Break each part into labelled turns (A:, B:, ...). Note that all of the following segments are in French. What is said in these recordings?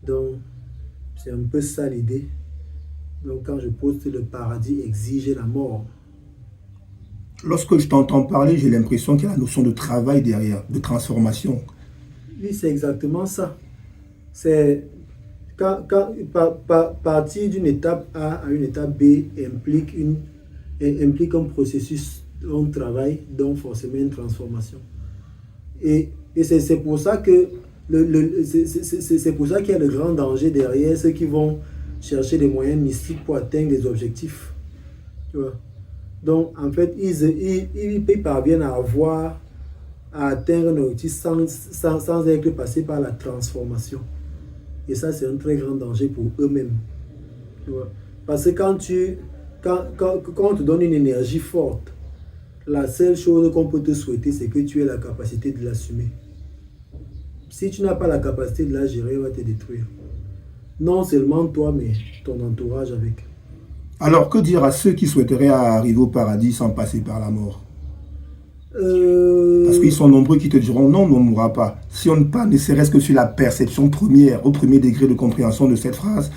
A: Donc, c'est un peu ça l'idée. Donc, quand je pose le paradis exige la mort.
B: Lorsque je t'entends parler, j'ai l'impression qu'il y a la notion de travail derrière, de transformation.
A: Oui, c'est exactement ça. C'est partir d'une étape A à une étape B implique un processus, un travail, donc forcément une transformation. Et c'est pour ça que c'est pour ça qu'il y a le grand danger derrière ceux qui vont chercher des moyens mystiques pour atteindre des objectifs. Tu vois? Donc, en fait, ils parviennent à atteindre un objectif sans être passé par la transformation. Et ça, c'est un très grand danger pour eux-mêmes. Tu vois? Parce que quand on te donne une énergie forte, la seule chose qu'on peut te souhaiter, c'est que tu aies la capacité de l'assumer. Si tu n'as pas la capacité de la gérer, elle va te détruire. Non seulement toi, mais ton entourage avec.
B: Alors, que dire à ceux qui souhaiteraient arriver au paradis sans passer par la mort? Parce qu'ils
A: Euh,
B: sont nombreux qui te diront non, on ne mourra pas. Si on ne parle ne serait-ce que sur la perception première, au premier degré de compréhension de cette phrase,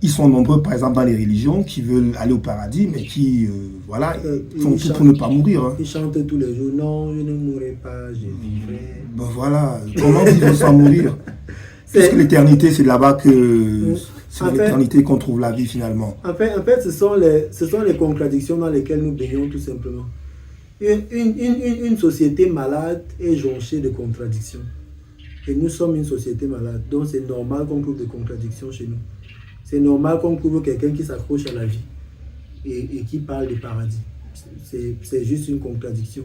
B: ils sont nombreux, par exemple, dans les religions, qui veulent aller au paradis, mais qui, voilà, font
A: ils,
B: tout pour ne pas mourir. Hein.
A: ils chantent tous les jours, non, je ne mourrai pas, je vivrai.
B: Ben voilà, comment vivre sans mourir? Puisque
A: C'est,
B: l'éternité, c'est là-bas que c'est dans
A: en fait,
B: l'éternité qu'on trouve la vie finalement.
A: en fait, ce sont les contradictions dans lesquelles nous baignons tout simplement. Une société malade est jonchée de contradictions. Et nous sommes une société malade. Donc c'est normal qu'on trouve des contradictions chez nous. C'est normal qu'on trouve quelqu'un qui s'accroche à la vie et qui parle de paradis. C'est juste une contradiction.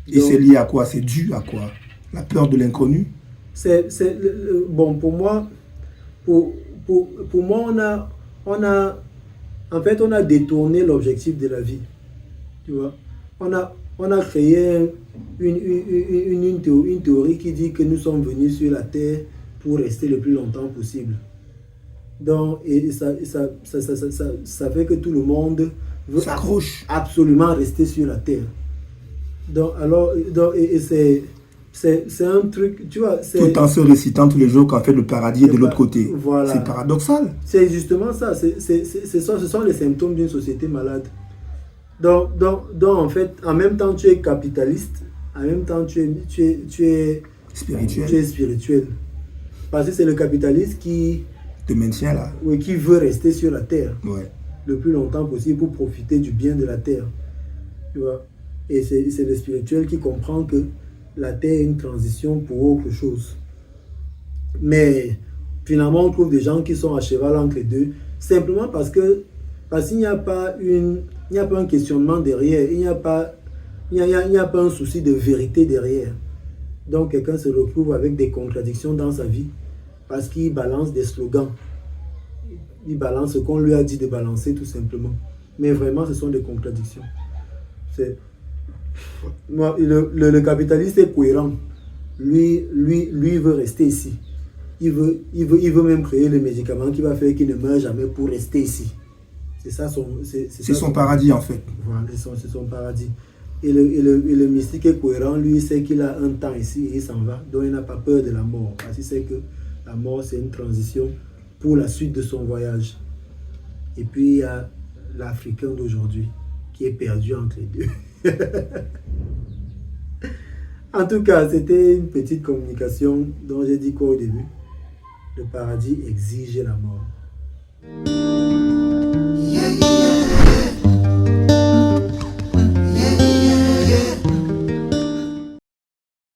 B: Et c'est
A: Donc,
B: lié à quoi? C'est dû à quoi? La peur de l'inconnu?
A: bon, pour, pour moi, en fait, on a détourné l'objectif de la vie. Tu vois? On a créé une théorie qui dit que nous sommes venus sur la Terre pour rester le plus longtemps possible. Donc, ça fait que tout le monde veut
B: S'accroche.
A: absolument rester sur la Terre. Et c'est un truc, tu vois,
B: Tout en se récitant tous les jours qu'en fait le paradis est de l'autre côté. C'est
A: voilà.
B: paradoxal.
A: C'est justement ça. Ce sont les symptômes d'une société malade. Donc, en fait, en même temps, tu es capitaliste, en même temps, tu
B: Spirituel.
A: es spirituel. Parce que c'est le capitaliste
B: Te maintient là.
A: oui, qui veut rester sur la terre
B: Ouais.
A: le plus longtemps possible pour profiter du bien de la terre. Tu vois? Et c'est le spirituel qui comprend que la terre est une transition pour autre chose. Mais finalement, on trouve des gens qui sont à cheval entre les deux, simplement parce qu'il n'y a pas il n'y a pas un questionnement derrière, il n'y a pas un souci de vérité derrière. Donc quelqu'un se retrouve avec des contradictions dans sa vie parce qu'il balance des slogans. Il balance ce qu'on lui a dit de balancer tout simplement. Mais vraiment, ce sont des contradictions. C'est, le capitaliste est cohérent. Lui veut rester ici. Il veut même créer le médicament qui va faire qu'il ne meurt jamais pour rester ici. C'est ça
B: C'est son paradis en fait.
A: voilà, c'est son paradis. Et le mystique est cohérent, lui, il sait qu'il a un temps ici et il s'en va. Donc il n'a pas peur de la mort. Parce qu'il sait que la mort, c'est une transition pour la suite de son voyage. Et puis il y a l'Africain d'aujourd'hui qui est perdu entre les deux. En tout cas, c'était une petite communication dont j'ai dit quoi au début. Le paradis exige la mort.